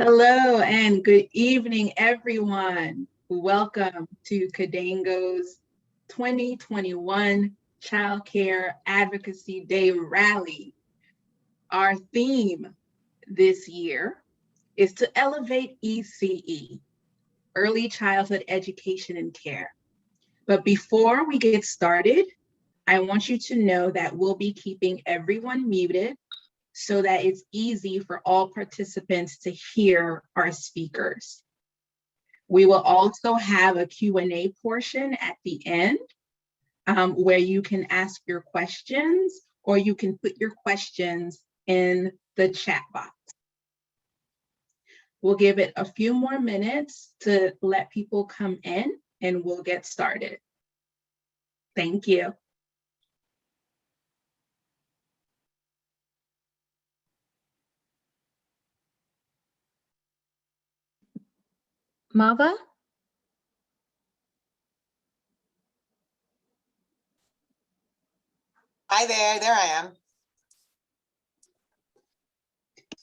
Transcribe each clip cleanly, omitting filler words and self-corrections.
Hello and good evening, everyone. Welcome to Kidango's 2021 Child Care Advocacy Day Rally. Our theme this year is to elevate ECE, Early Childhood Education and Care. But before we get started, I want you to know that we'll be keeping everyone muted so that it's easy for all participants to hear our speakers. We will also have a Q&A portion at the end where you can ask your questions or you can put your questions in the chat box. We'll give it a few more minutes to let people come in and we'll get started. Thank you. Mava? Hi there I am.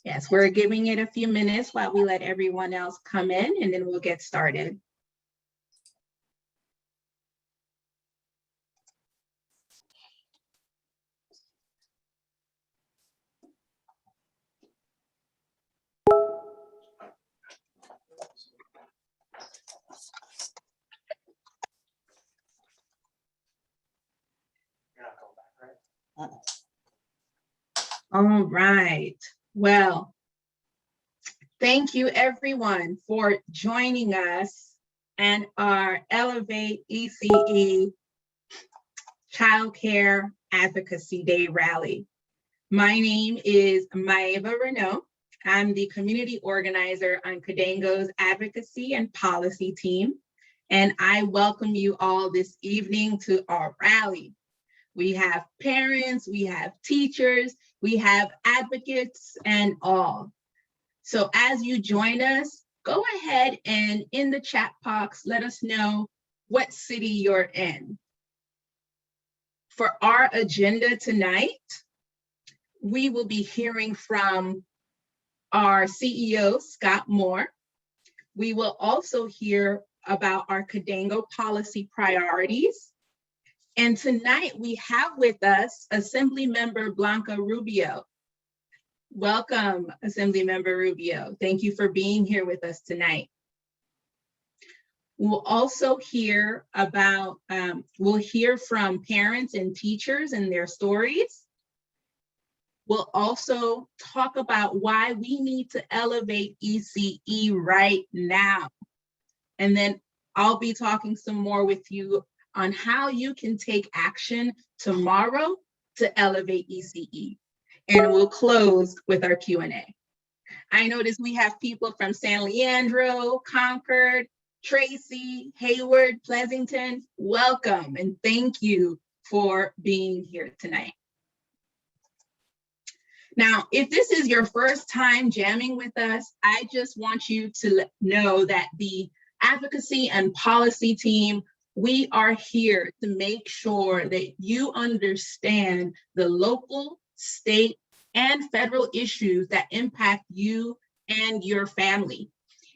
Yes, we're giving it a few minutes while we let everyone else come in and then we'll get started. All right. Well, thank you everyone for joining us and our Elevate ECE Child Care Advocacy Day Rally. My name is Maeva Renault. I'm the community organizer on Kidango's Advocacy and Policy team, and I welcome you all this evening to our rally. We have parents, we have teachers, we have advocates and all. So as you join us, go ahead and in the chat box, let us know what city you're in. For our agenda tonight, we will be hearing from our CEO, Scott Moore. We will also hear about our Kidango policy priorities. And tonight we have with us Assemblymember Blanca Rubio. Welcome, Assemblymember Rubio. Thank you for being here with us tonight. We'll also hear about, we'll hear from parents and teachers and their stories. We'll also talk about why we need to elevate ECE right now. And then I'll be talking some more with you on how you can take action tomorrow to elevate ECE. And we'll close with our Q&A. I notice we have people from San Leandro, Concord, Tracy, Hayward, Pleasanton. Welcome and thank you for being here tonight. Now, if this is your first time jamming with us, I just want you to know that the Advocacy and Policy team, we are here to make sure that you understand the local, state, and federal issues that impact you and your family.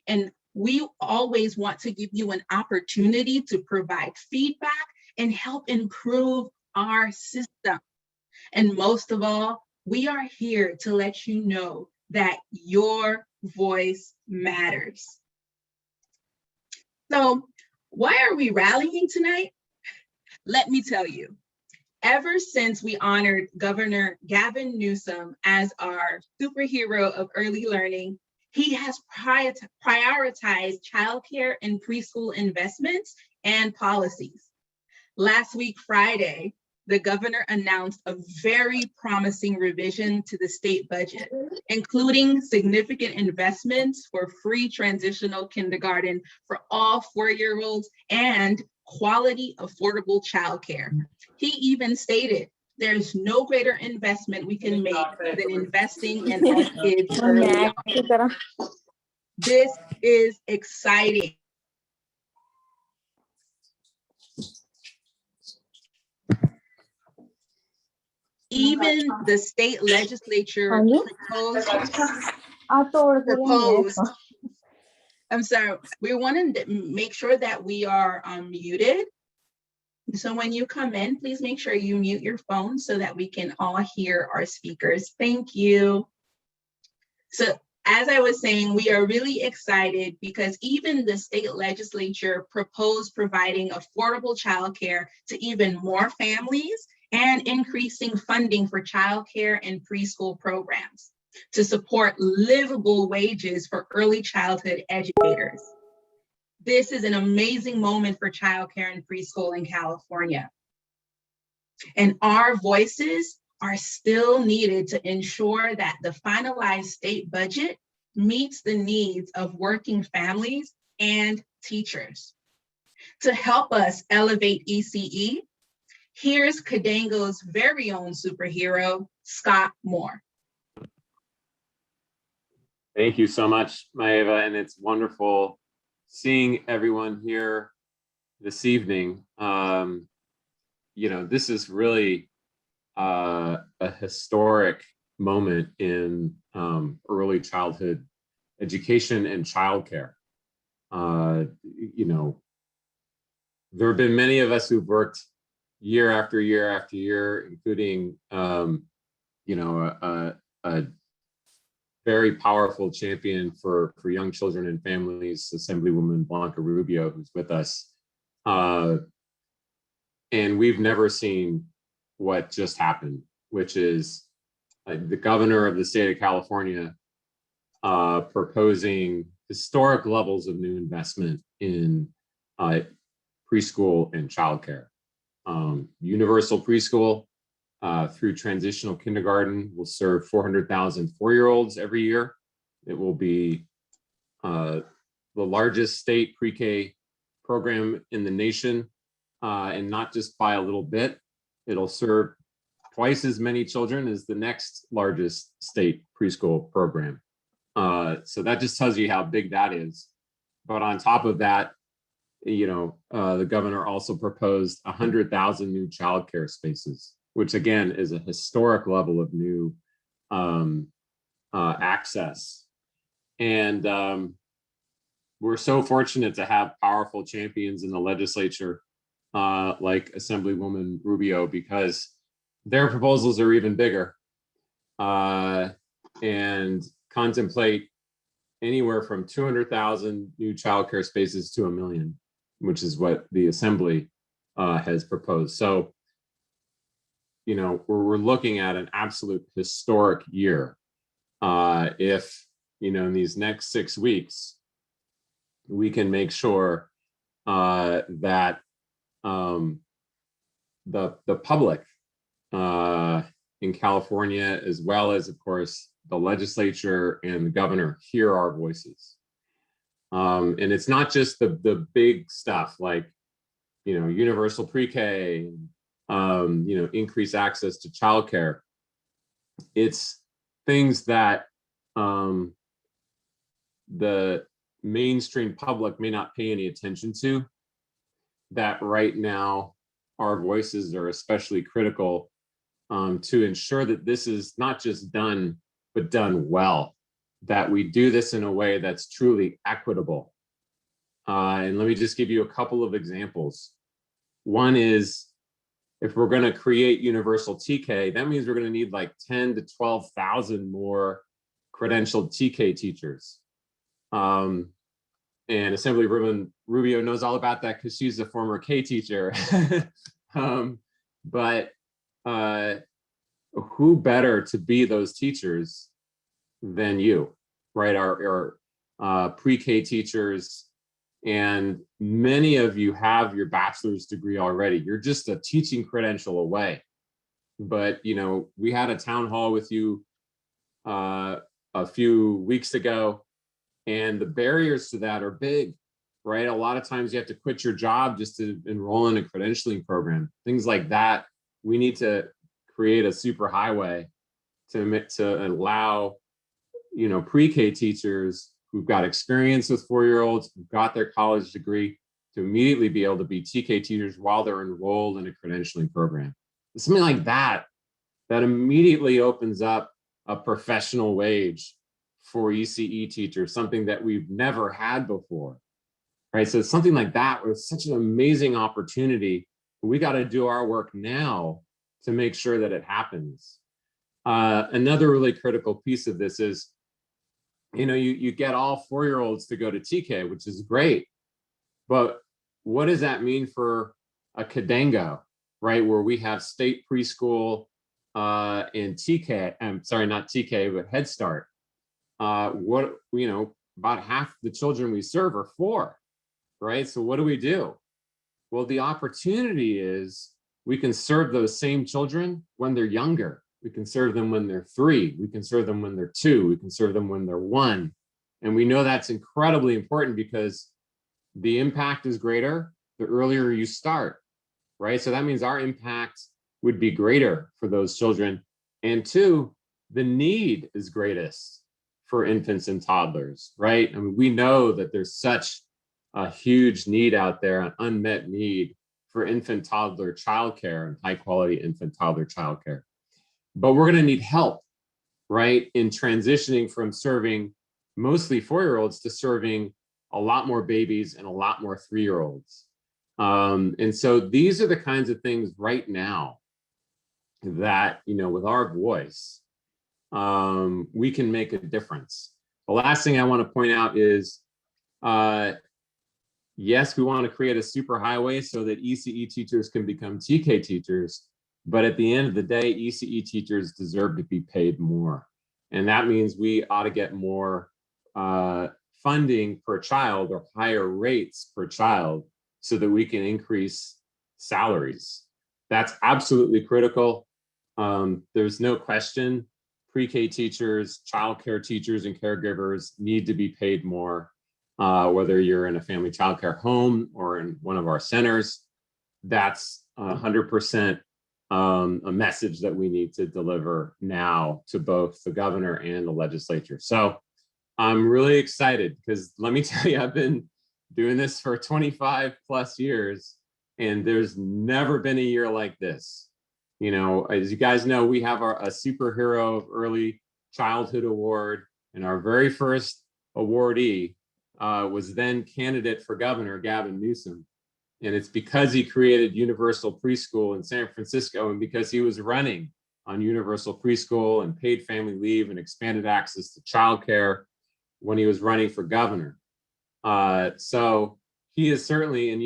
And we always want to give you an opportunity to provide feedback and help improve our system. And most of all, we are here to let you know that your voice matters. So, why are we rallying tonight? Let me tell you. Ever since we honored Governor Gavin Newsom as our superhero of early learning, he has prioritized childcare and preschool investments and policies. Last week, Friday, the governor announced a very promising revision to the state budget, including significant investments for free transitional kindergarten for all 4-year-olds and quality, affordable childcare. He even stated, there's no greater investment we can make than investing in our kids early on. This is exciting. Even the state legislature proposed proposed. I'm sorry, we want to make sure that we are muted. So when you come in, please make sure you mute your phone so that we can all hear our speakers. Thank you. So as I was saying, we are really excited because even the state legislature proposed providing affordable childcare to even more families and increasing funding for childcare and preschool programs to support livable wages for early childhood educators. This is an amazing moment for childcare and preschool in California. And our voices are still needed to ensure that the finalized state budget meets the needs of working families and teachers. To help us elevate ECE, here's Kidango's very own superhero, Scott Moore. Thank you so much, Maeva, and it's wonderful seeing everyone here this evening. This is really a historic moment in early childhood education and childcare. There have been many of us who've worked year after year after year, including a very powerful champion for young children and families, Assemblywoman Blanca Rubio, who's with us. And we've never seen what just happened, which is the governor of the state of California proposing historic levels of new investment in preschool and childcare. Universal preschool through transitional kindergarten will serve 400,000 4-year-olds every year. It will be the largest state pre-K program in the nation, and not just by a little bit. It'll serve twice as many children as the next largest state preschool program. So that just tells you how big that is. But on top of that, the governor also proposed 100,000 new childcare spaces, which again is a historic level of new access. And we're so fortunate to have powerful champions in the legislature like Assemblywoman Rubio, because their proposals are even bigger and contemplate anywhere from 200,000 new childcare spaces to 1 million, which is what the Assembly has proposed. So, we're looking at an absolute historic year. If, in these next 6 weeks, we can make sure that the public in California, as well as, of course, the legislature and the governor, hear our voices. And it's not just the big stuff like, universal pre-K, increased access to childcare. It's things that the mainstream public may not pay any attention to, that right now our voices are especially critical to ensure that this is not just done, but done well, that we do this in a way that's truly equitable. And let me just give you a couple of examples. One is, if we're going to create universal TK, that means we're going to need like 10 to 12,000 more credentialed TK teachers. And Assemblywoman Rubio knows all about that because she's a former K teacher. But who better to be those teachers than you, right? Our pre-K teachers, and many of you have your bachelor's degree already. You're just a teaching credential away. But we had a town hall with you a few weeks ago, and the barriers to that are big, right? A lot of times you have to quit your job just to enroll in a credentialing program. Things like that, we need to create a super highway to allow, pre-K teachers who've got experience with 4-year-olds, who've got their college degree, to immediately be able to be TK teachers while they're enrolled in a credentialing program. Something like that, that immediately opens up a professional wage for ECE teachers, something that we've never had before, right? So something like that was such an amazing opportunity. We got to do our work now to make sure that it happens. Another really critical piece of this is, you get all 4-year-olds to go to TK, which is great, but what does that mean for a Kidango, right? Where we have state preschool and TK, I'm sorry, not TK, but Head Start. About half the children we serve are 4, right? So what do? Well, the opportunity is we can serve those same children when they're younger. We can serve them when they're 3. We can serve them when they're 2. We can serve them when they're 1. And we know that's incredibly important because the impact is greater the earlier you start, right? So that means our impact would be greater for those children. And 2, the need is greatest for infants and toddlers, right? I mean, we know that there's such a huge need out there, an unmet need for infant toddler childcare and high quality infant toddler childcare. But we're going to need help, right, in transitioning from serving mostly 4-year-olds to serving a lot more babies and a lot more 3-year-olds. And so these are the kinds of things right now that, with our voice, we can make a difference. The last thing I want to point out is, yes, we want to create a superhighway so that ECE teachers can become TK teachers, but at the end of the day, ECE teachers deserve to be paid more. And that means we ought to get more funding per child or higher rates per child so that we can increase salaries. That's absolutely critical. There's no question pre-K teachers, childcare teachers, and caregivers need to be paid more, whether you're in a family childcare home or in one of our centers. That's 100% a message that we need to deliver now to both the governor and the legislature. So I'm really excited because let me tell you, I've been doing this for 25 plus years and there's never been a year like this. As you guys know, we have a Superhero of Early Childhood Award, and our very first awardee was then candidate for governor, Gavin Newsom. And it's because he created universal preschool in San Francisco and because he was running on universal preschool and paid family leave and expanded access to childcare when he was running for governor. So he is certainly, and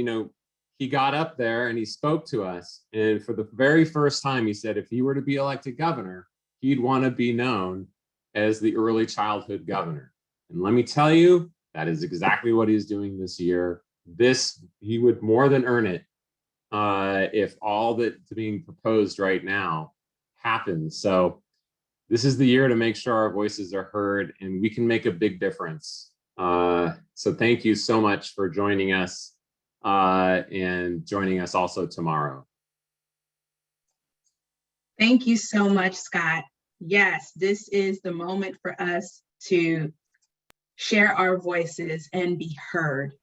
he got up there and he spoke to us. And for the very first time, he said, if he were to be elected governor, he'd want to be known as the early childhood governor. And let me tell you, that is exactly what he's doing this year. He would more than earn it if all that's being proposed right now happens. So this is the year to make sure our voices are heard and we can make a big difference. So thank you so much for joining us and joining us also tomorrow. Thank you so much, Scott. Yes, this is the moment for us to share our voices and be heard.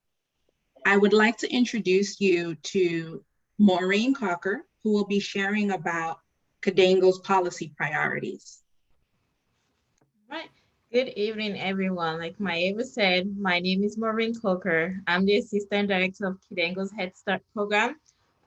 I would like to introduce you to Maureen Cocker, who will be sharing about Kidango's policy priorities. Right. Good evening, everyone. Like my Eva said, my name is Maureen Cocker. I'm the Assistant Director of Kidango's Head Start program.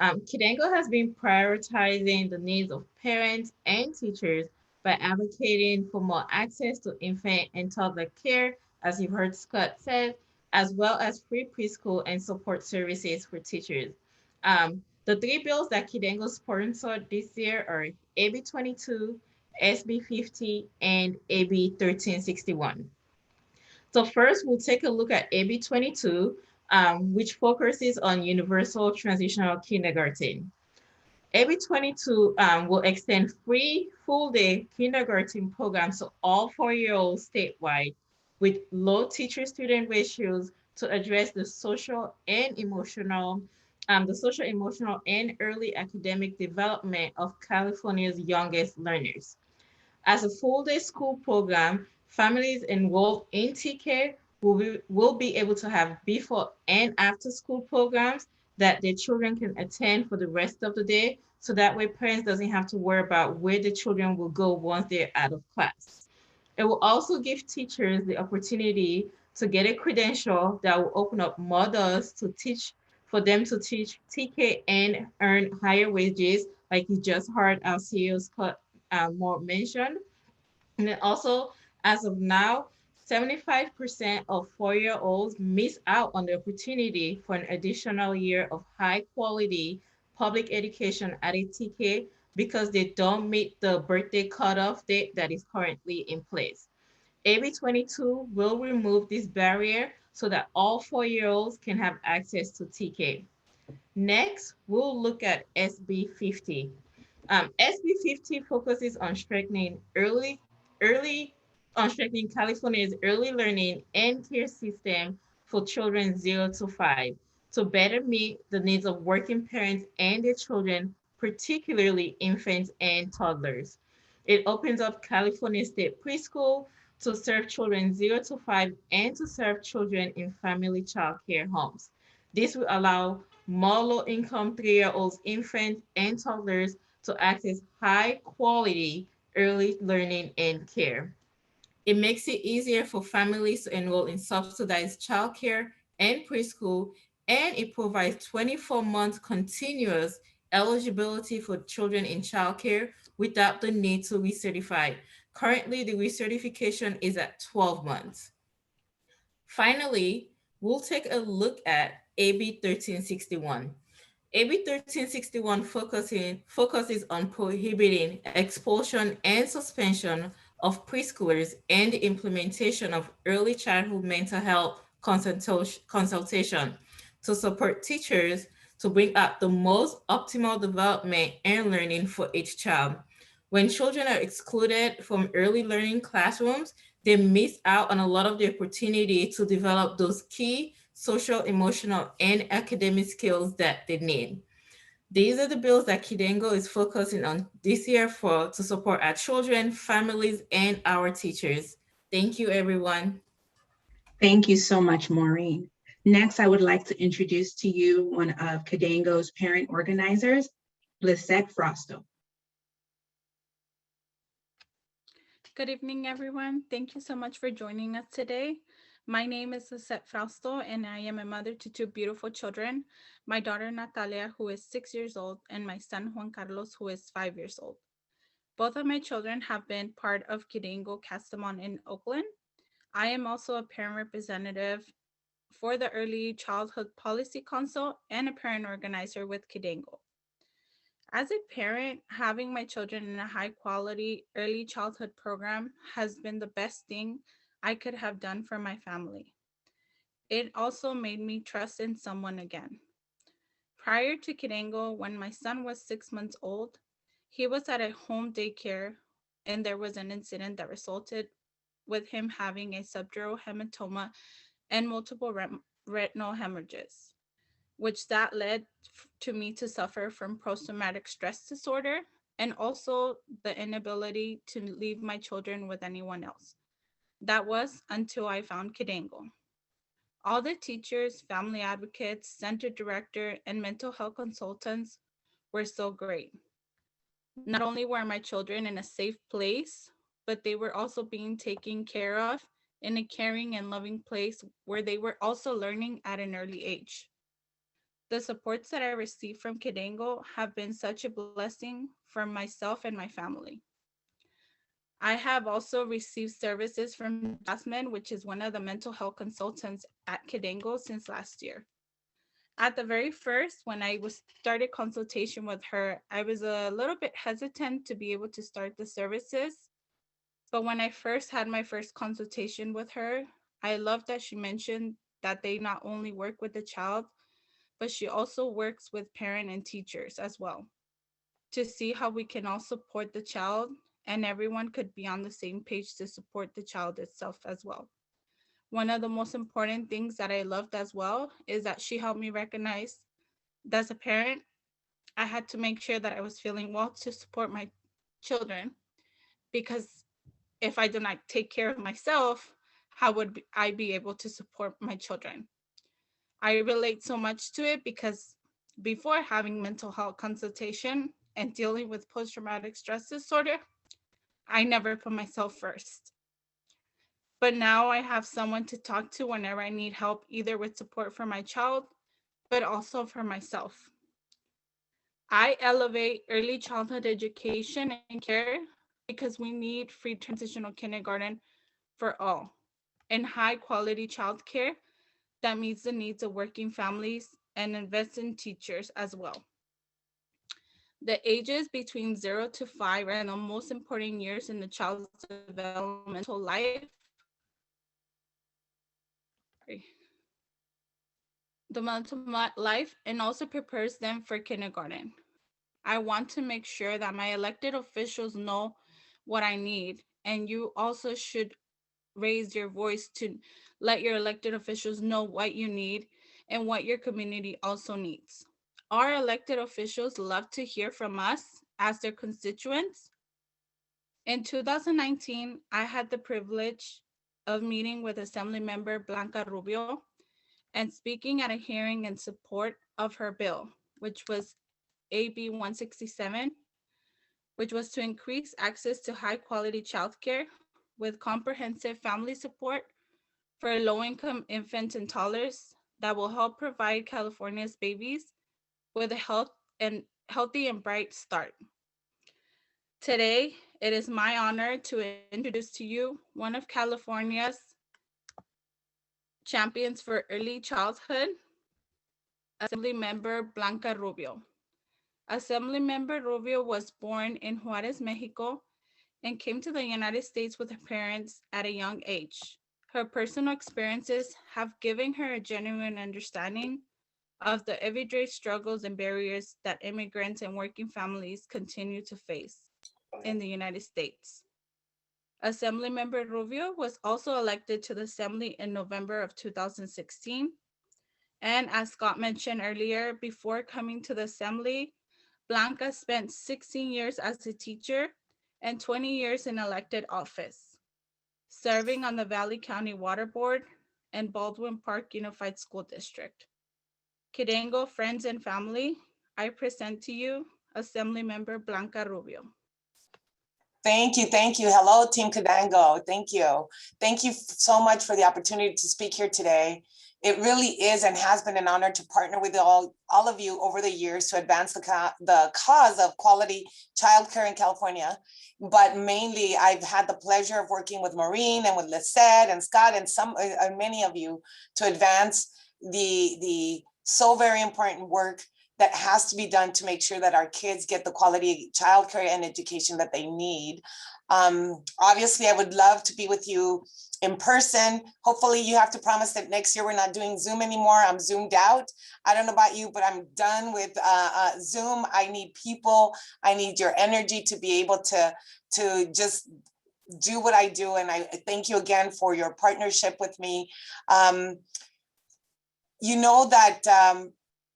Kidango has been prioritizing the needs of parents and teachers by advocating for more access to infant and toddler care, as you've heard Scott said, as well as free preschool and support services for teachers. The 3 bills that Kidango sponsored this year are AB 22, SB 50, and AB 1361. So first, we'll take a look at AB 22, which focuses on universal transitional kindergarten. AB 22 will extend free full-day kindergarten programs to all 4-year-olds statewide with low teacher-student ratios to address the social, emotional, and early academic development of California's youngest learners. As a full-day school program, families enrolled in TK will be able to have before and after school programs that their children can attend for the rest of the day. So that way parents doesn't have to worry about where the children will go once they're out of class. It will also give teachers the opportunity to get a credential that will open up more doors to teach, for them to teach TK and earn higher wages, like you just heard our CEO Scott Moore mentioned. And then also, as of now, 75% of 4-year-olds miss out on the opportunity for an additional year of high quality public education at a TK because they don't meet the birthday cutoff date that is currently in place. AB 22 will remove this barrier so that all 4-year-olds can have access to TK. Next, we'll look at SB 50. SB 50 focuses on early, strengthening California's early learning and care system for children 0 to 5 to better meet the needs of working parents and their children, particularly infants and toddlers. It opens up California State Preschool to serve children 0 to 5 and to serve children in family child care homes. This will allow more low-income 3-year-olds, infants, and toddlers to access high-quality early learning and care. It makes it easier for families to enroll in subsidized childcare and preschool, and it provides 24-month continuous eligibility for children in childcare without the need to recertify. Currently, the recertification is at 12 months. Finally, we'll take a look at AB 1361. AB 1361 focuses on prohibiting expulsion and suspension of preschoolers and the implementation of early childhood mental health consultation to support teachers to bring out the most optimal development and learning for each child. When children are excluded from early learning classrooms, they miss out on a lot of the opportunity to develop those key social, emotional, and academic skills that they need. These are the bills that Kidango is focusing on this year to support our children, families, and our teachers. Thank you, everyone. Thank you so much, Maureen. Next, I would like to introduce to you one of Kidango's parent organizers, Lissete Frausto. Good evening, everyone. Thank you so much for joining us today. My name is Lissete Frausto, and I am a mother to two beautiful children, my daughter Natalia, who is 6 years old, and my son Juan Carlos, who is 5 years old. Both of my children have been part of Kidango Castamon in Oakland. I am also a parent representative for the Early Childhood Policy Council and a parent organizer with Kidango. As a parent, having my children in a high quality early childhood program has been the best thing I could have done for my family. It also made me trust in someone again. Prior to Kidango, when my son was 6 months old, he was at a home daycare and there was an incident that resulted with him having a subdural hematoma and multiple retinal hemorrhages, which that led to me to suffer from post-traumatic stress disorder and also the inability to leave my children with anyone else. That was until I found Kidango. All the teachers, family advocates, center director, and mental health consultants were so great. Not only were my children in a safe place, but they were also being taken care of in a caring and loving place where they were also learning at an early age. The supports that I received from Kidango have been such a blessing for myself and my family. I have also received services from Jasmine, which is one of the mental health consultants at Kidango since last year. At the very first, when I started consultation with her, I was a little bit hesitant to be able to start the services. But when I first had my first consultation with her, I love that she mentioned that they not only work with the child, but she also works with parent and teachers as well to see how we can all support the child and everyone could be on the same page to support the child itself as well. One of the most important things that I loved as well is that she helped me recognize that as a parent, I had to make sure that I was feeling well to support my children, because if I do not take care of myself, how would I be able to support my children? I relate so much to it because before having mental health consultation and dealing with post-traumatic stress disorder, I never put myself first. but now I have someone to talk to whenever I need help, either with support for my child, but also for myself. I elevate early childhood education and care because we need free transitional kindergarten for all and high quality childcare that meets the needs of working families and invest in teachers as well. The ages between 0 to 5 are the most important years in the child's developmental life and also prepares them for kindergarten. I want to make sure that my elected officials know what I need, and you also should raise your voice to let your elected officials know what you need and what your community also needs. Our elected officials love to hear from us as their constituents. In 2019, I had the privilege of meeting with Assemblymember Blanca Rubio and speaking at a hearing in support of her bill, which was AB 167, which was to increase access to high quality childcare with comprehensive family support for low-income infants and toddlers that will help provide California's babies with a healthy and bright start. Today, it is my honor to introduce to you one of California's champions for early childhood, Assemblymember Blanca Rubio. Assemblymember Rubio was born in Juarez, Mexico, and came to the United States with her parents at a young age. Her personal experiences have given her a genuine understanding of the everyday struggles and barriers that immigrants and working families continue to face in the United States. Assemblymember Rubio was also elected to the Assembly in November of 2016. And as Scott mentioned earlier, before coming to the Assembly, Blanca spent 16 years as a teacher and 20 years in elected office, serving on the Valley County Water Board and Baldwin Park Unified School District. Kidango, friends and family, I present to you Assemblymember Blanca Rubio. Thank you. Hello, Team Kidango. Thank you. Thank you so much for the opportunity to speak here today. It really is and has been an honor to partner with all of you over the years to advance the cause of quality childcare in California. But mainly, I've had the pleasure of working with Morine and with Lissete and Scott and many of you to advance the so very important work that has to be done to make sure that our kids get the quality childcare and education that they need. Obviously, I would love to be with you in person. Hopefully you have to promise that next year we're not doing Zoom anymore. I'm zoomed out. I don't know about you, but I'm done with Zoom. I need people. I need your energy to be able to just do what I do. And I thank you again for your partnership with me. You know that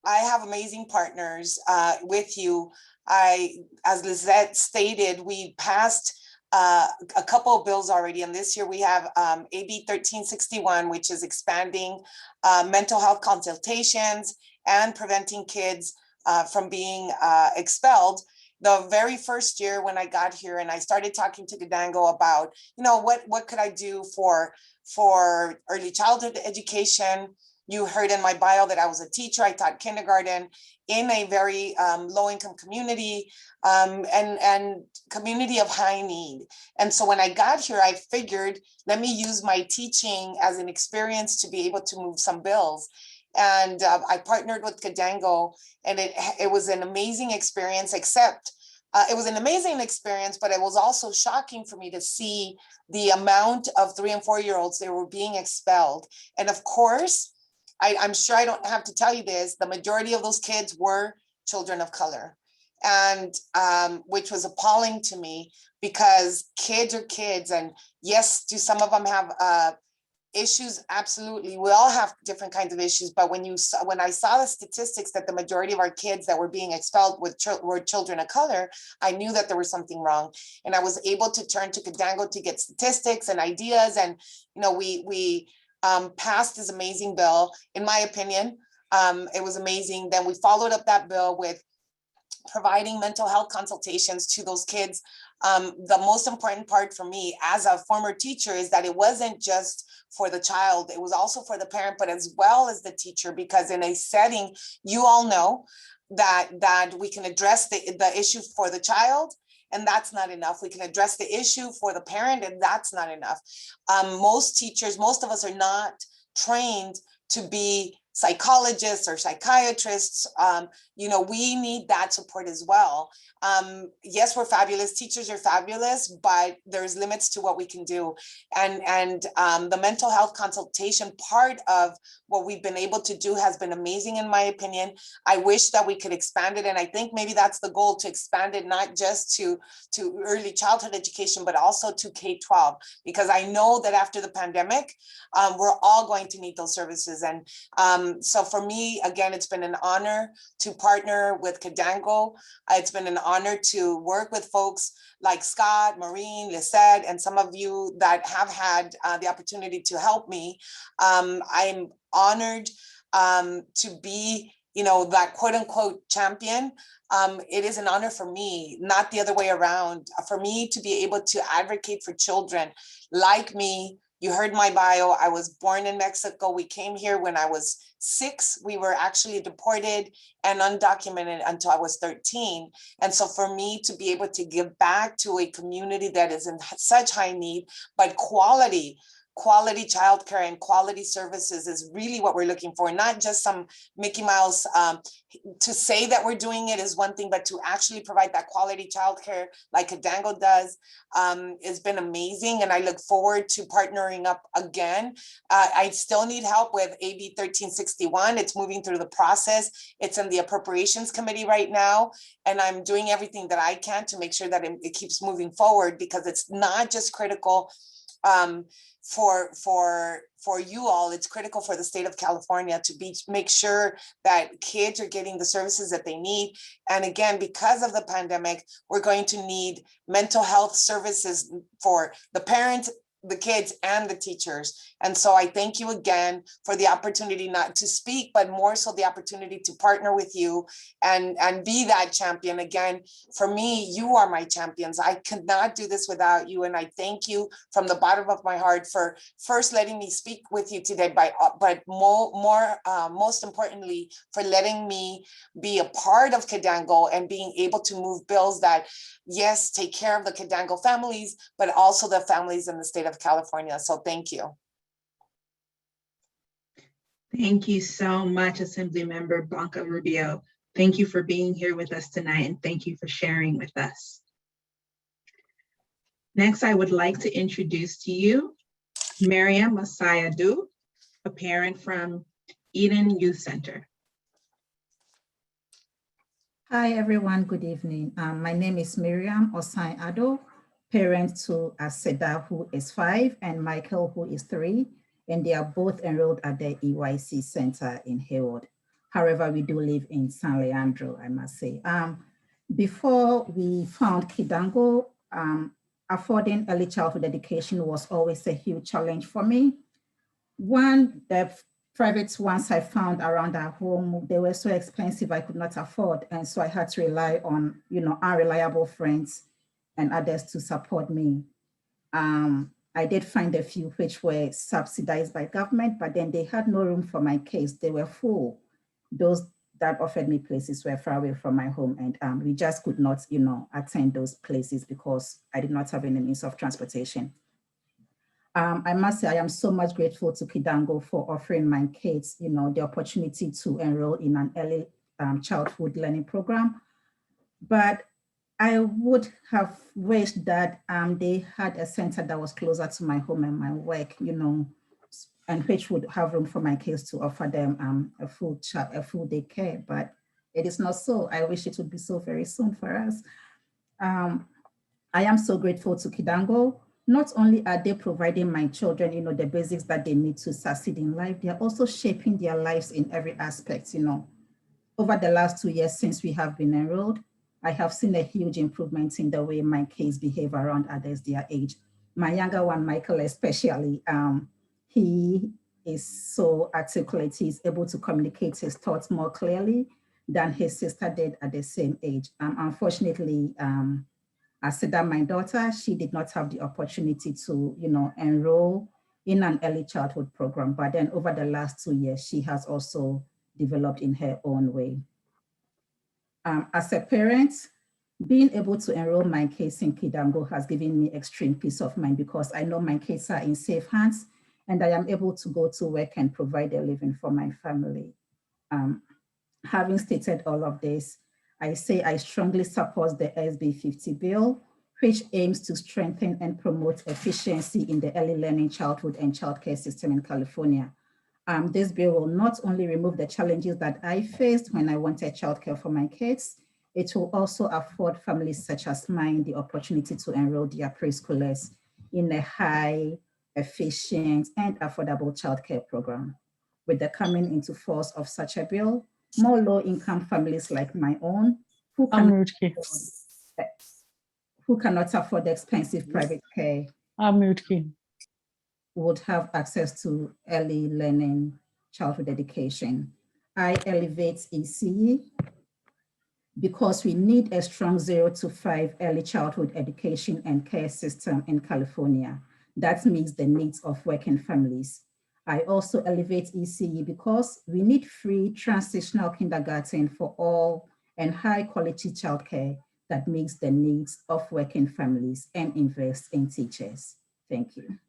I have amazing partners with you. As Lissete stated, we passed a couple of bills already, and this year we have AB 1361, which is expanding mental health consultations and preventing kids from being expelled. The very first year when I got here and I started talking to Kidango about, what could I do for early childhood education. You heard in my bio that I was a teacher. I taught kindergarten in a very low-income community and community of high need. And so when I got here, I figured, let me use my teaching as an experience to be able to move some bills. And I partnered with Kidango, and it was an amazing experience, except it was an amazing experience, but it was also shocking for me to see the amount of 3- and 4-year-olds that were being expelled. And of course, I'm sure I don't have to tell you this, the majority of those kids were children of color, and which was appalling to me, because kids are kids. And yes, do some of them have issues? Absolutely. We all have different kinds of issues. But when I saw the statistics that the majority of our kids that were being expelled were children of color, I knew that there was something wrong. And I was able to turn to Kidango to get statistics and ideas. And, we passed this amazing bill. In my opinion, it was amazing. Then we followed up that bill with providing mental health consultations to those kids The most important part for me as a former teacher is that it wasn't just for the child, it was also for the parent, but as well as the teacher, because in a setting, you all know that we can address the issue for the child, and that's not enough. We can address the issue for the parent, and that's not enough. Most teachers, most of us are not trained to be psychologists or psychiatrists. We need that support as well. Yes, we're fabulous. Teachers are fabulous, but there's limits to what we can do. And the mental health consultation part of what we've been able to do has been amazing, in my opinion. I wish that we could expand it. And I think maybe that's the goal, to expand it, not just to early childhood education, but also to K-12, because I know that after the pandemic, we're all going to need those services. And so for me, again, it's been an honor to partner with Kidango. It's been an honor to work with folks like Scott, Morine, Lissete, and some of you that have had the opportunity to help me. I'm honored to be, that quote unquote champion. It is an honor for me, not the other way around, for me to be able to advocate for children like me. You heard my bio. I was born in Mexico. We came here when I was 6. We were actually deported and undocumented until I was 13. And so for me to be able to give back to a community that is in such high need, but quality childcare and quality services is really what we're looking for, not just some Mickey Mouse. To say that we're doing it is one thing, but to actually provide that quality childcare like Kidango does has been amazing. And I look forward to partnering up again. I still need help with AB 1361. It's moving through the process. It's in the appropriations committee right now. And I'm doing everything that I can to make sure that it keeps moving forward, because it's not just critical for you all, it's critical for the state of California to make sure that kids are getting the services that they need. And again, because of the pandemic, we're going to need mental health services for the parents, the kids, and the teachers. And so I thank you again for the opportunity not to speak, but more so the opportunity to partner with you and be that champion. Again, for me, you are my champions. I could not do this without you. And I thank you from the bottom of my heart for first letting me speak with you today, but most importantly, for letting me be a part of Kidango and being able to move bills that, yes, take care of the Kidango families, but also the families in the state of California. So thank you. Thank you so much, Assemblymember Blanca Rubio. Thank you for being here with us tonight, and thank you for sharing with us. Next, I would like to introduce to you Mirriam Osae-Addo, a parent from Eden Youth Center. Hi, everyone. Good evening. My name is Mirriam Osae-Addo, parent to Aseda, who is 5, and Michael, who is 3. And they are both enrolled at the EYC Center in Hayward. However, we do live in San Leandro, I must say. Before we found Kidango, affording early childhood education was always a huge challenge for me. One, the private ones I found around our home, they were so expensive I could not afford. And so I had to rely on, unreliable friends and others to support me. I did find a few which were subsidized by government, but then they had no room for my case. They were full. Those that offered me places were far away from my home, and we just could not, attend those places because I did not have any means of transportation. I must say I am so much grateful to Kidango for offering my kids, the opportunity to enroll in an early childhood learning program. But I would have wished that they had a center that was closer to my home and my work, and which would have room for my kids to offer them a full day care. But it is not so. I wish it would be so very soon for us. I am so grateful to Kidango. Not only are they providing my children, the basics that they need to succeed in life, they are also shaping their lives in every aspect. Over the last 2 years since we have been enrolled, I have seen a huge improvement in the way my kids behave around others their age. My younger one, Michael especially, he is so articulate. He's able to communicate his thoughts more clearly than his sister did at the same age. Unfortunately, Aseda, my daughter, she did not have the opportunity to, enroll in an early childhood program, but then over the last 2 years, she has also developed in her own way. As a parent, being able to enroll my kids in Kidango has given me extreme peace of mind because I know my kids are in safe hands and I am able to go to work and provide a living for my family. Having stated all of this, I say I strongly support the SB 50 bill, which aims to strengthen and promote efficiency in the early learning childhood and childcare system in California. This bill will not only remove the challenges that I faced when I wanted childcare for my kids, it will also afford families such as mine the opportunity to enroll their preschoolers in a high, efficient, and affordable childcare program. With the coming into force of such a bill, more low-income families like my own who cannot afford expensive private care would have access to early learning childhood education. I elevate ECE because we need a strong 0 to 5 early childhood education and care system in California that meets the needs of working families. I also elevate ECE because we need free transitional kindergarten for all and high quality childcare that meets the needs of working families and invest in teachers. Thank you.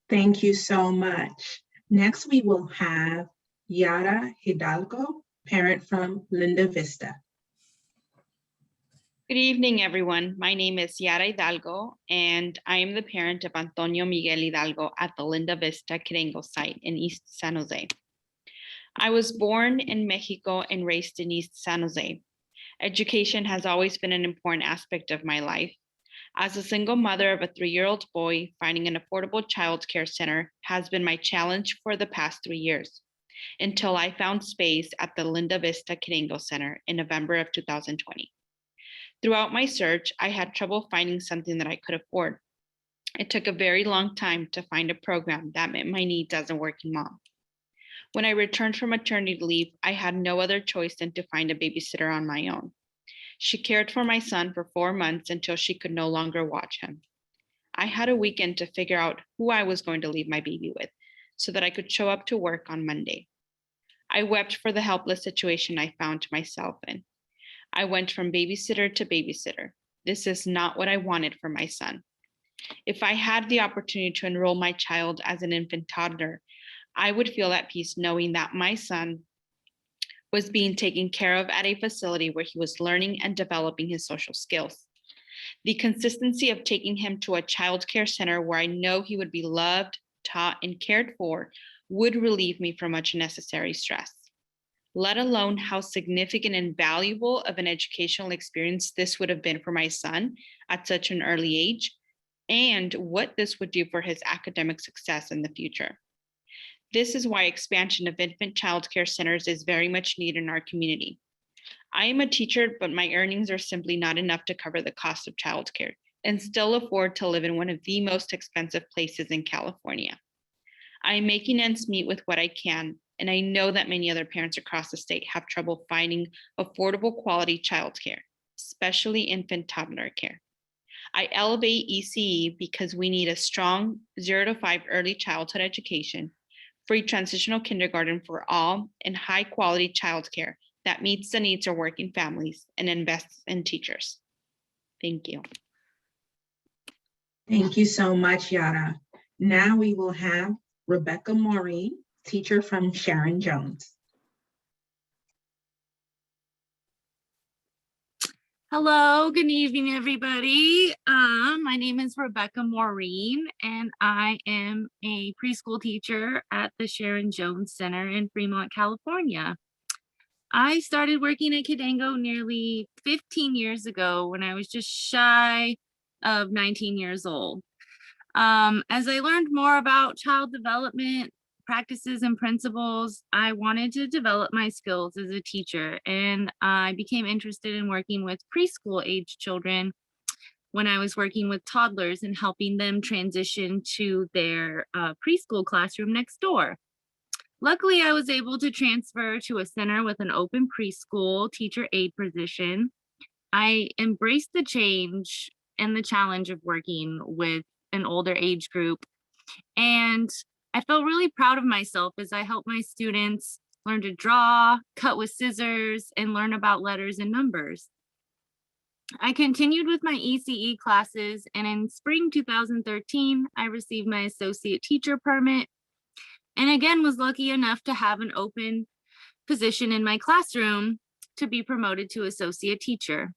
Thank you so much. Next, we will have Yara Hidalgo, parent from Linda Vista. Good evening, everyone. My name is Yara Hidalgo, and I am the parent of Antonio Miguel Hidalgo at the Linda Vista Kidango site in East San Jose. I was born in Mexico and raised in East San Jose. Education has always been an important aspect of my life. As a single mother of a 3-year-old boy, finding an affordable child care center has been my challenge for the past 3 years, until I found space at the Linda Vista Kidango Center in November of 2020. Throughout my search, I had trouble finding something that I could afford. It took a very long time to find a program that met my needs as a working mom. When I returned from maternity leave, I had no other choice than to find a babysitter on my own. She cared for my son for 4 months until she could no longer watch him. I had a weekend to figure out who I was going to leave my baby with so that I could show up to work on Monday. I wept for the helpless situation I found myself in. I went from babysitter to babysitter. This is not what I wanted for my son. If I had the opportunity to enroll my child as an infant toddler, I would feel at peace knowing that my son was being taken care of at a facility where he was learning and developing his social skills. The consistency of taking him to a child care center where I know he would be loved, taught, and cared for would relieve me from much necessary stress. Let alone how significant and valuable of an educational experience this would have been for my son at such an early age, and what this would do for his academic success in the future. This is why expansion of infant child care centers is very much needed in our community. I am a teacher, but my earnings are simply not enough to cover the cost of childcare and still afford to live in one of the most expensive places in California. I am making ends meet with what I can, and I know that many other parents across the state have trouble finding affordable quality childcare, especially infant toddler care. I elevate ECE because we need a strong 0 to 5 early childhood education, free transitional kindergarten for all, and high quality childcare that meets the needs of working families and invests in teachers. Thank you. Thank you so much, Yara. Now we will have Rebecca Morine, teacher from Sharon Jones. Hello, good evening, everybody. My name is Rebecca Morine, and I am a preschool teacher at the Sharon Jones Center in Fremont, California. I started working at Kidango nearly 15 years ago when I was just shy of 19 years old. As I learned more about child development practices and principles, I wanted to develop my skills as a teacher, and I became interested in working with preschool age children when I was working with toddlers and helping them transition to their preschool classroom next door. Luckily, I was able to transfer to a center with an open preschool teacher aide position. I embraced the change and the challenge of working with an older age group. And I felt really proud of myself as I helped my students learn to draw, cut with scissors, and learn about letters and numbers. I continued with my ECE classes, and in spring 2013, I received my associate teacher permit, and again was lucky enough to have an open position in my classroom to be promoted to associate teacher.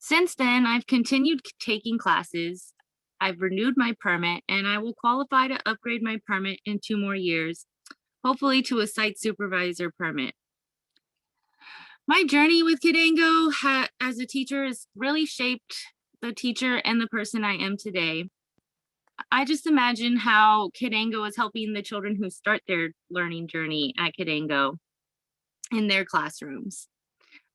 Since then, I've continued taking classes. I've renewed my permit, and I will qualify to upgrade my permit in 2 more years, hopefully to a site supervisor permit. My journey with Kidango as a teacher has really shaped the teacher and the person I am today. I just imagine how Kidango is helping the children who start their learning journey at Kidango in their classrooms.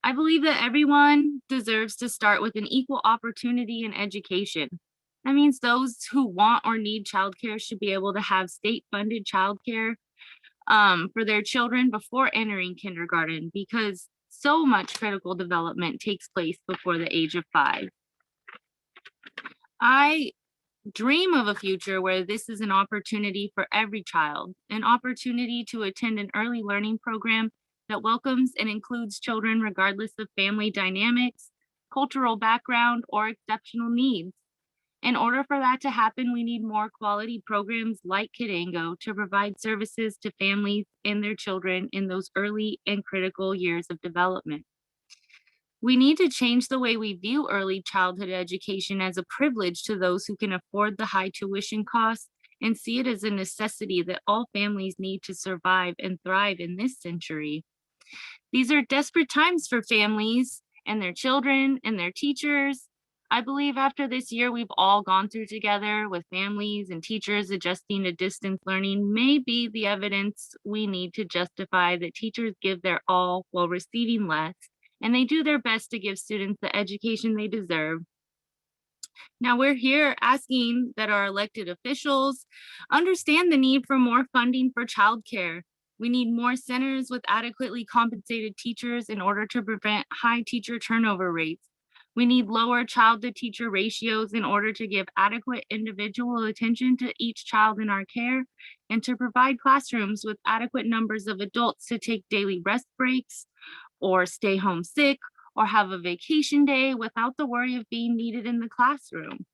I believe that everyone deserves to start with an equal opportunity in education. That means those who want or need childcare should be able to have state-funded childcare for their children before entering kindergarten, because so much critical development takes place before the age of 5. I dream of a future where this is an opportunity for every child, an opportunity to attend an early learning program that welcomes and includes children regardless of family dynamics, cultural background, or exceptional needs. In order for that to happen, we need more quality programs like Kidango to provide services to families and their children in those early and critical years of development. We need to change the way we view early childhood education as a privilege to those who can afford the high tuition costs, and see it as a necessity that all families need to survive and thrive in this century. These are desperate times for families and their children and their teachers. I believe after this year we've all gone through together with families and teachers adjusting to distance learning may be the evidence we need to justify that teachers give their all while receiving less, and they do their best to give students the education they deserve. Now we're here asking that our elected officials understand the need for more funding for childcare. We need more centers with adequately compensated teachers in order to prevent high teacher turnover rates. We need lower child-to-teacher ratios in order to give adequate individual attention to each child in our care, and to provide classrooms with adequate numbers of adults to take daily rest breaks, or stay home sick, or have a vacation day without the worry of being needed in the classroom.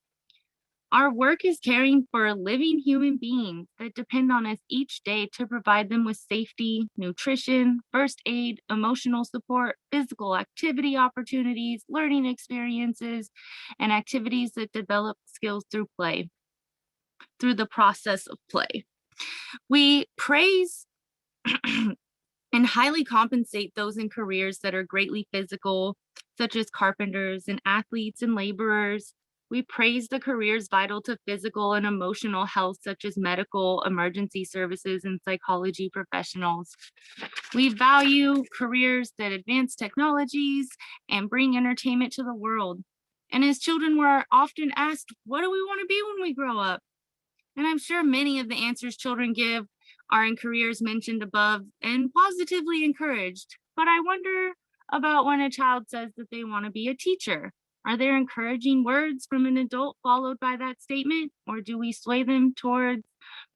Our work is caring for living human beings that depend on us each day to provide them with safety, nutrition, first aid, emotional support, physical activity opportunities, learning experiences, and activities that develop skills through play, through the process of play. We praise and highly compensate those in careers that are greatly physical, such as carpenters and athletes and laborers. We praise the careers vital to physical and emotional health, such as medical, emergency services, and psychology professionals. We value careers that advance technologies and bring entertainment to the world. And as children, we're often asked, what do we want to be when we grow up? And I'm sure many of the answers children give are in careers mentioned above and positively encouraged. But I wonder about when a child says that they want to be a teacher. Are there encouraging words from an adult followed by that statement? Or do we sway them towards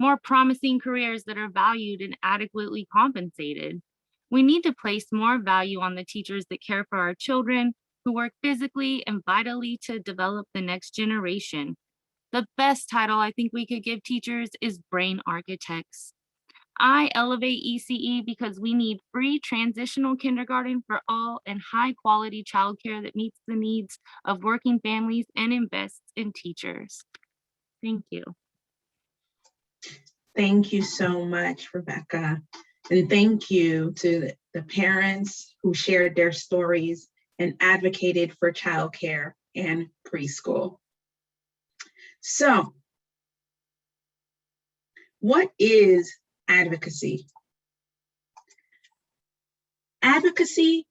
more promising careers that are valued and adequately compensated? We need to place more value on the teachers that care for our children, who work physically and vitally to develop the next generation. The best title I think we could give teachers is brain architects. I elevate ECE because we need free transitional kindergarten for all and high quality childcare that meets the needs of working families and invests in teachers. Thank you. Thank you so much, Rebecca. And thank you to the parents who shared their stories and advocated for childcare and preschool. So, what is advocacy? Advocacy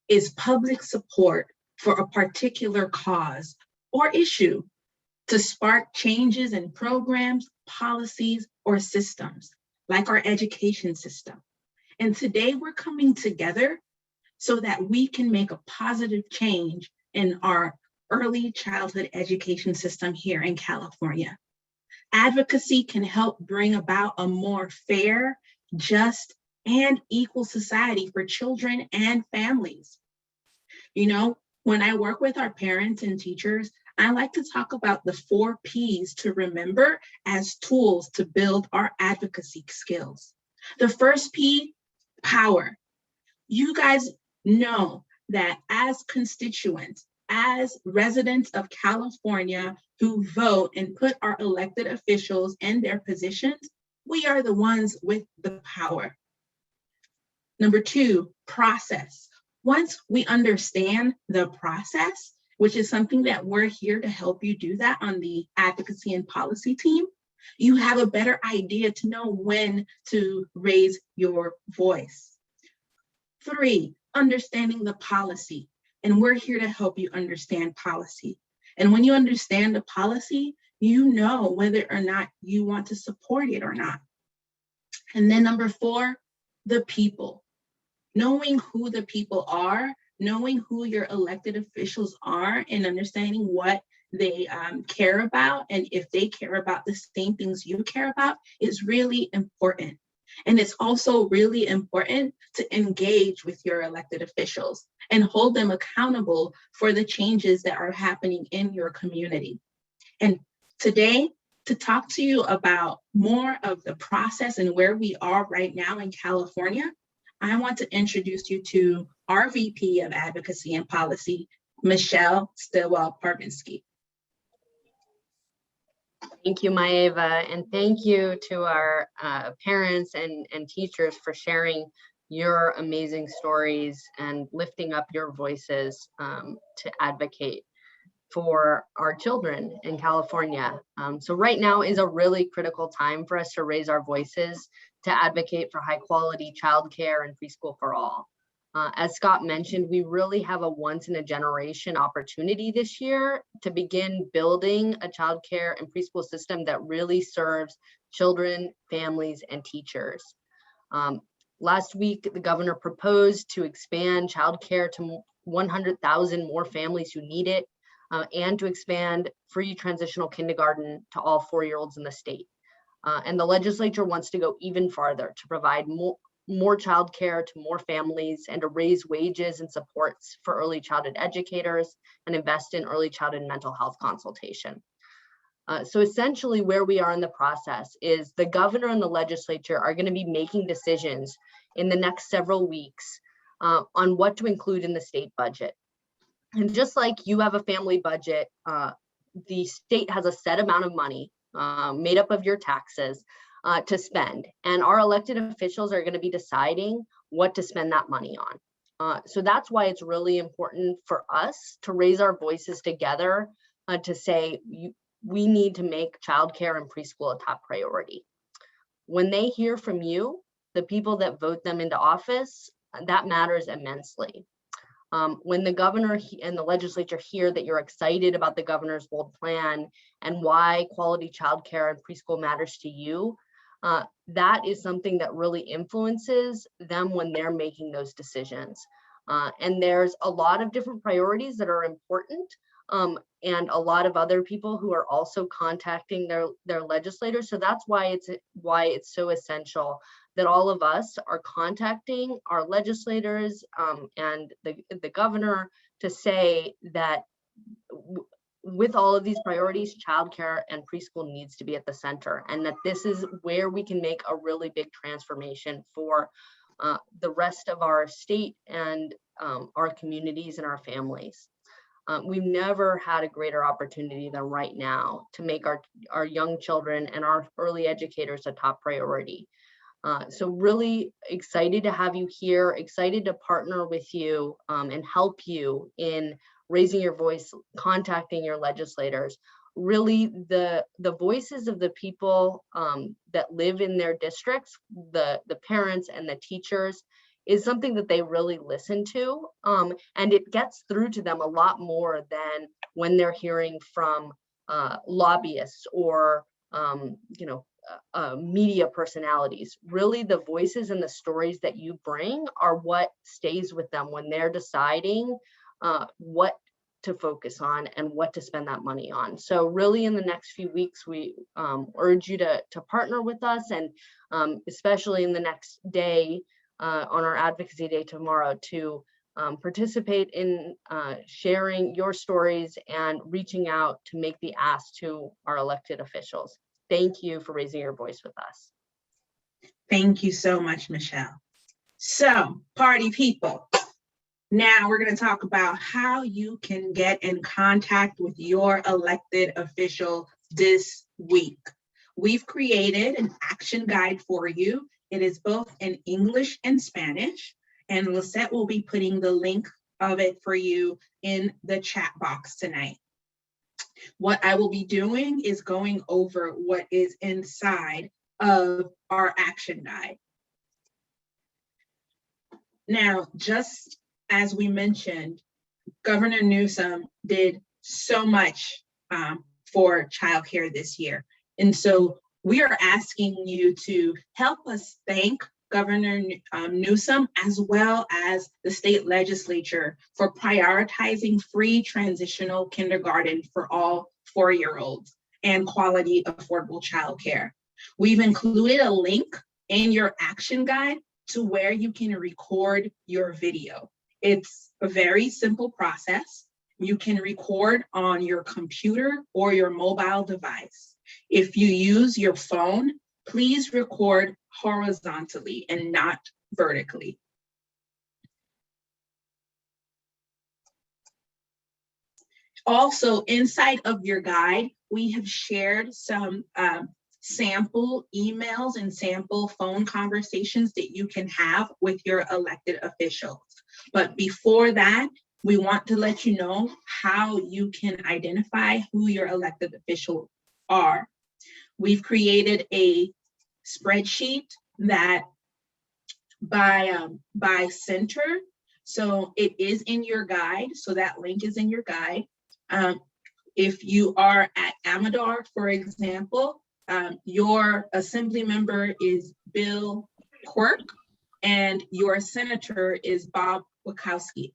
is public support for a particular cause or issue to spark changes in programs, policies, or systems, like our education system. And today we're coming together so that we can make a positive change in our early childhood education system here in California. Advocacy can help bring about a more fair, just, and equal society for children and families. You know, when I work with our parents and teachers, I like to talk about the 4 Ps to remember as tools to build our advocacy skills. The first P, power. You guys know that as constituents, as residents of California who vote and put our elected officials in their positions, we are the ones with the power. Number 2, process. Once we understand the process, which is something that we're here to help you do that on the advocacy and policy team, you have a better idea to know when to raise your voice. 3, understanding the policy. And we're here to help you understand policy. And when you understand the policy, you know whether or not you want to support it or not. And then number 4, the people. Knowing who the people are, knowing who your elected officials are, and understanding what they care about, and if they care about the same things you care about, is really important. And it's also really important to engage with your elected officials and hold them accountable for the changes that are happening in your community. And today, to talk to you about more of the process and where we are right now in California, I want to introduce you to our VP of Advocacy and Policy, Michelle Stillwell-Parvinsky. Thank you, Maeva, and thank you to our parents and teachers for sharing your amazing stories and lifting up your voices to advocate for our children in California. So right now is a really critical time for us to raise our voices to advocate for high quality childcare and preschool for all. As Scott mentioned, we really have a once in a generation opportunity this year to begin building a childcare and preschool system that really serves children, families, and teachers. Last week, the governor proposed to expand childcare to 100,000 more families who need it, and to expand free transitional kindergarten to all 4-year-olds in the state. And the legislature wants to go even farther to provide more childcare to more families and to raise wages and supports for early childhood educators and invest in early childhood mental health consultation. So essentially where we are in the process is the governor and the legislature are going to be making decisions in the next several weeks on what to include in the state budget. And just like you have a family budget, the state has a set amount of money made up of your taxes to spend. And our elected officials are going to be deciding what to spend that money on. So that's why it's really important for us to raise our voices together to say, we need to make childcare and preschool a top priority. When they hear from you, the people that vote them into office, that matters immensely. When the governor and the legislature hear that you're excited about the governor's bold plan and why quality childcare and preschool matters to you, that is something that really influences them when they're making those decisions. And there's a lot of different priorities that are important, and a lot of other people who are also contacting their legislators. So that's why it's so essential that all of us are contacting our legislators and the governor to say that with all of these priorities, childcare and preschool needs to be at the center, and that this is where we can make a really big transformation for the rest of our state and our communities and our families. We've never had a greater opportunity than right now to make our young children and our early educators a top priority. So really excited to have you here, excited to partner with you and help you in raising your voice, contacting your legislators. Really the voices of the people that live in their districts, the parents and the teachers, is something that they really listen to. And it gets through to them a lot more than when they're hearing from lobbyists or media personalities. Really, the voices and the stories that you bring are what stays with them when they're deciding what to focus on and what to spend that money on. So really in the next few weeks, we urge you to partner with us, and especially in the next day on our Advocacy Day tomorrow, to participate in sharing your stories and reaching out to make the ask to our elected officials. Thank you for raising your voice with us. Thank you so much, Michelle. So, party people, now we're going to talk about how you can get in contact with your elected official this week. We've created an action guide for you. It is both in English and Spanish, and Lissete will be putting the link of it for you in the chat box tonight. What I will be doing is going over what is inside of our action guide. Now, just as we mentioned, Governor Newsom did so much for childcare this year. And so we are asking you to help us thank Governor Newsom, as well as the state legislature, for prioritizing free transitional kindergarten for all 4-year-olds and quality affordable childcare. We've included a link in your action guide to where you can record your video. It's a very simple process. You can record on your computer or your mobile device. If you use your phone, please record horizontally and not vertically. Also, inside of your guide, we have shared some sample emails and sample phone conversations that you can have with your elected officials. But before that, we want to let you know how you can identify who your elected officials are. We've created a spreadsheet that by center. So it is in your guide. So that link is in your guide. If you are at Amador, for example, your assembly member is Bill Quirk and your senator is Bob Wachowski.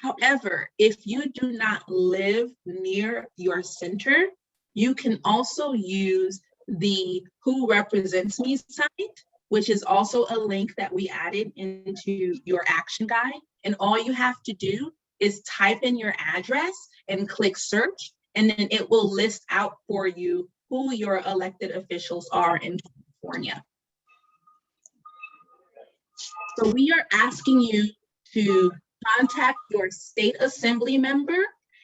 However, if you do not live near your center, you can also use the Who Represents Me site, which is also a link that we added into your action guide. And all you have to do is type in your address and click search, and then it will list out for you who your elected officials are in California. So we are asking you to contact your state assembly member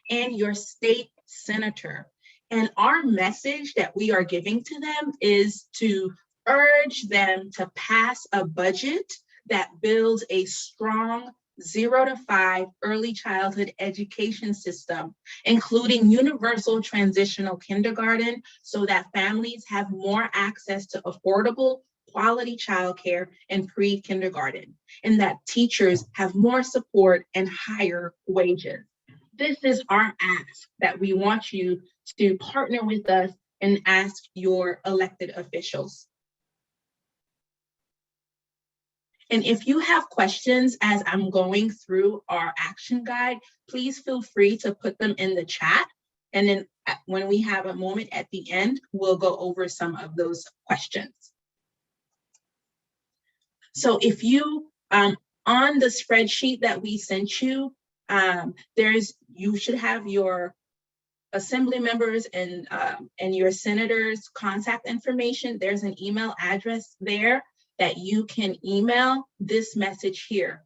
and your state senator. And our message that we are giving to them is to urge them to pass a budget that builds a strong 0 to 5 early childhood education system, including universal transitional kindergarten, so that families have more access to affordable, quality childcare and pre-kindergarten, and that teachers have more support and higher wages. This is our ask, that we want you to partner with us and ask your elected officials. And if you have questions as I'm going through our action guide, please feel free to put them in the chat. And then when we have a moment at the end, we'll go over some of those questions. So if you, on the spreadsheet that we sent you, you should have your assembly members and your senators' contact information. There's an email address there that you can email this message here.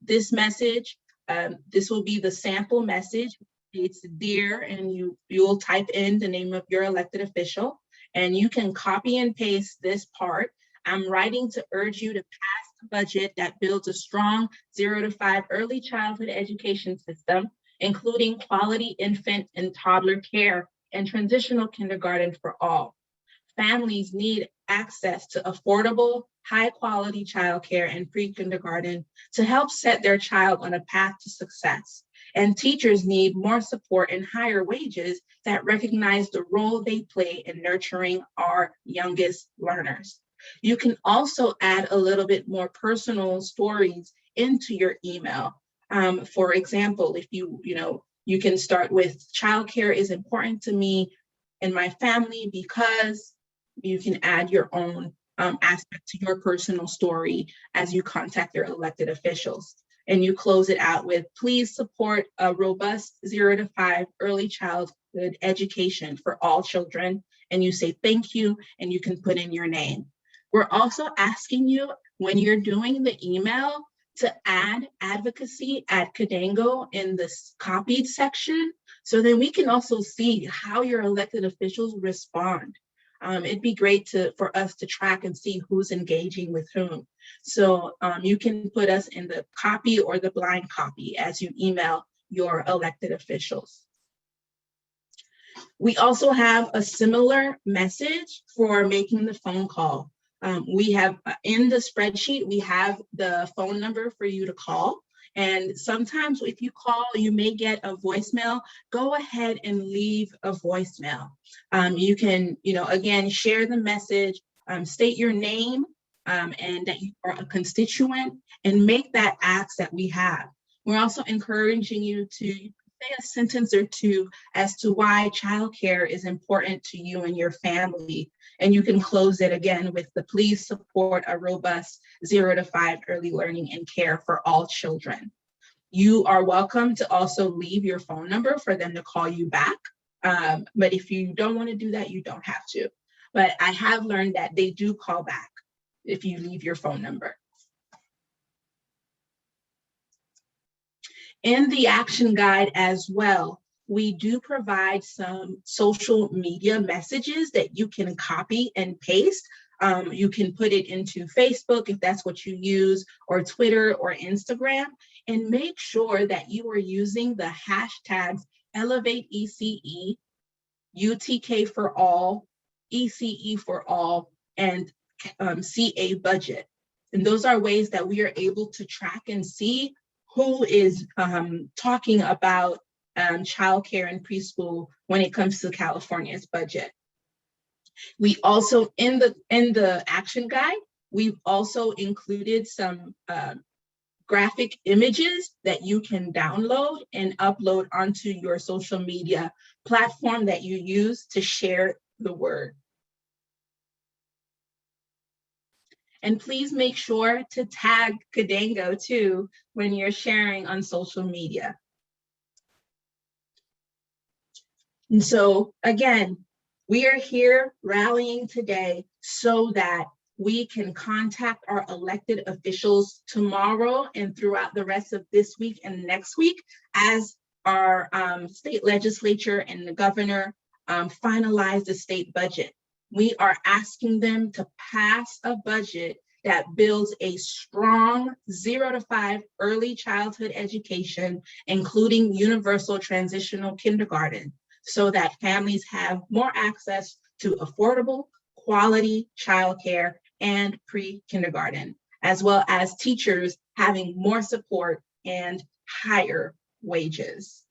This message, this will be the sample message. It's Dear, and you'll type in the name of your elected official, and you can copy and paste this part. I'm writing to urge you to pass a budget that builds a strong 0 to 5 early childhood education system, including quality infant and toddler care and transitional kindergarten for all. Families need access to affordable, high-quality childcare and pre-kindergarten to help set their child on a path to success. And teachers need more support and higher wages that recognize the role they play in nurturing our youngest learners. You can also add a little bit more personal stories into your email. For example, if you You can start with childcare is important to me and my family because. You can add your own aspect to your personal story as you contact your elected officials. And you close it out with, please support a robust 0 to 5 early childhood education for all children. And you say thank you, and you can put in your name. We're also asking you, when you're doing the email, to add advocacy at Kidango in this copied section, so then we can also see how your elected officials respond. It'd be great for us to track and see who's engaging with whom. So you can put us in the copy or the blind copy as you email your elected officials. We also have a similar message for making the phone call. We have in the spreadsheet, we have the phone number for you to call. And sometimes if you call, you may get a voicemail. Go ahead and leave a voicemail. You can, again, share the message, state your name and that you are a constituent, and make that ask that we have. We're also encouraging you to say a sentence or two as to why childcare is important to you and your family. And you can close it again with the please support a robust 0 to 5 early learning and care for all children. You are welcome to also leave your phone number for them to call you back. But if you don't want to do that, you don't have to. But I have learned that they do call back if you leave your phone number. In the action guide as well, we do provide some social media messages that you can copy and paste. You can put it into Facebook if that's what you use, or Twitter or Instagram, and make sure that you are using the hashtags ElevateECE, UTK for all, ECE for all, and CA budget. And those are ways that we are able to track and see who is talking about childcare and preschool when it comes to California's budget. We also, in the action guide, we've also included some graphic images that you can download and upload onto your social media platform that you use to share the word. And please make sure to tag Kidango too when you're sharing on social media. And so again, we are here rallying today so that we can contact our elected officials tomorrow and throughout the rest of this week and next week as our state legislature and the governor finalize the state budget. We are asking them to pass a budget that builds a strong 0 to 5 early childhood education, including universal transitional kindergarten, so that families have more access to affordable, quality childcare and pre-kindergarten, as well as teachers having more support and higher wages.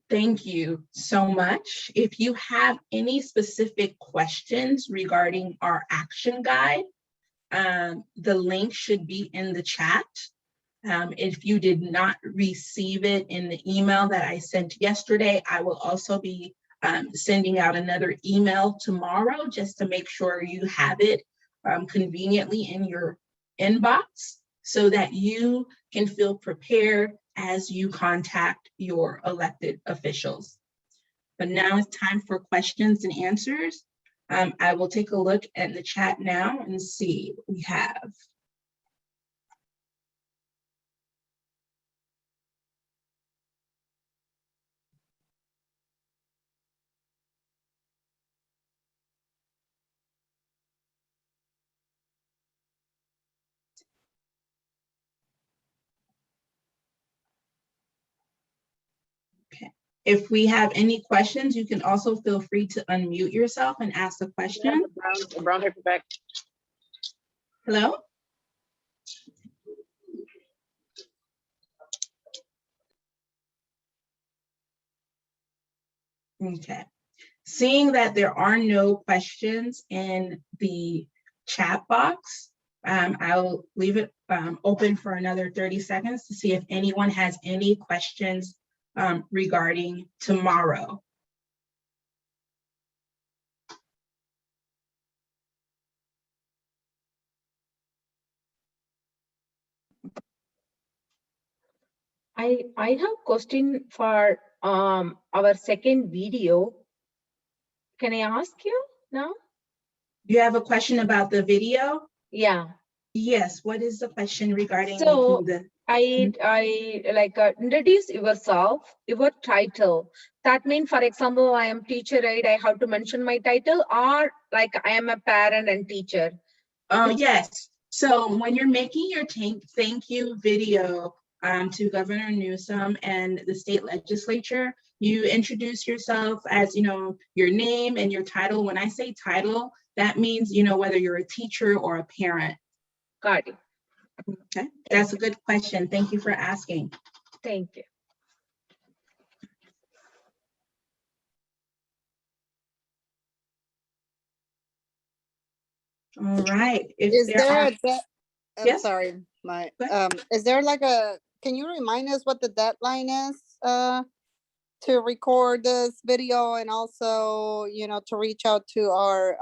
Thank you so much. If you have any specific questions regarding our action guide, the link should be in the chat. If you did not receive it in the email that I sent yesterday, I will also be sending out another email tomorrow just to make sure you have it conveniently in your inbox so that you can feel prepared as you contact your elected officials. But now it's time for questions and answers. I will take a look at the chat now and see what we have. If we have any questions, you can also feel free to unmute yourself and ask a question. The brown paperback. Hello? Okay. Seeing that there are no questions in the chat box, I'll leave it open for another 30 seconds to see if anyone has any questions regarding tomorrow. I have question for our second video. Can I ask you now? You have a question about the video? Yeah. Yes, what is the question regarding So making the? I like introduce yourself, your title. That means, for example, I am teacher, right? I have to mention my title, or like I am a parent and teacher. Oh, yes. So when you're making your thank you video to Governor Newsom and the state legislature, you introduce yourself as, your name and your title. When I say title, that means, whether you're a teacher or a parent. Got it. Okay, that's a good question. Thank you for asking. Thank you. All right. Is there I'm Yes? sorry, is there like can you remind us what the deadline is to record this video, and also, to reach out to our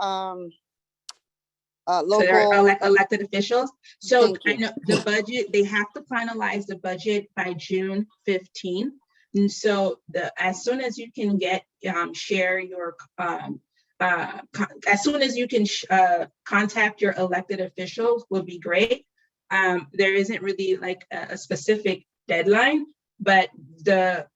local elected officials? So Thank you. I know the budget, they have to finalize the budget by June 15th. And so as soon as you can get, share your, as soon as you can contact your elected officials will be great. There isn't really like a specific deadline, but the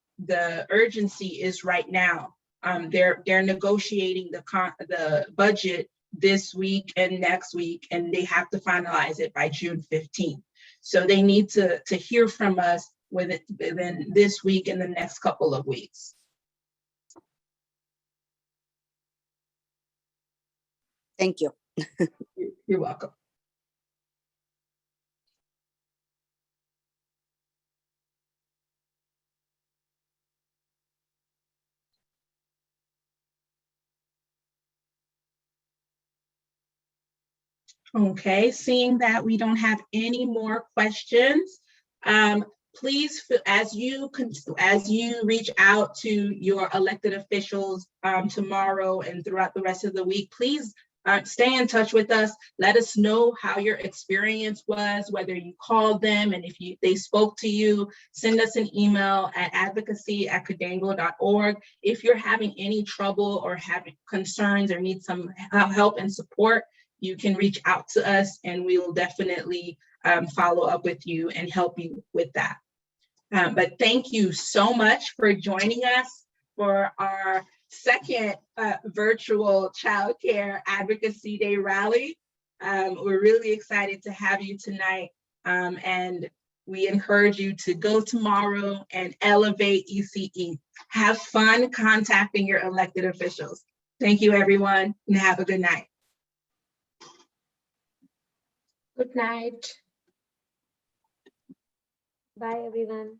urgency is right now. They're negotiating the budget this week and next week, and they have to finalize it by June 15th. So they need to hear from us within this week and the next couple of weeks. Thank you. You're welcome. Okay, seeing that we don't have any more questions, please, as you reach out to your elected officials tomorrow and throughout the rest of the week, please stay in touch with us. Let us know how your experience was, whether you called them, and if they spoke to you. Send us an email at advocacy@kidango.org. If you're having any trouble or having concerns or need some help and support, you can reach out to us and we will definitely follow up with you and help you with that. But thank you so much for joining us for our second virtual Child Care Advocacy Day rally. We're really excited to have you tonight, and we encourage you to go tomorrow and elevate ECE. Have fun contacting your elected officials. Thank you, everyone, and have a good night. Good night. Bye, everyone.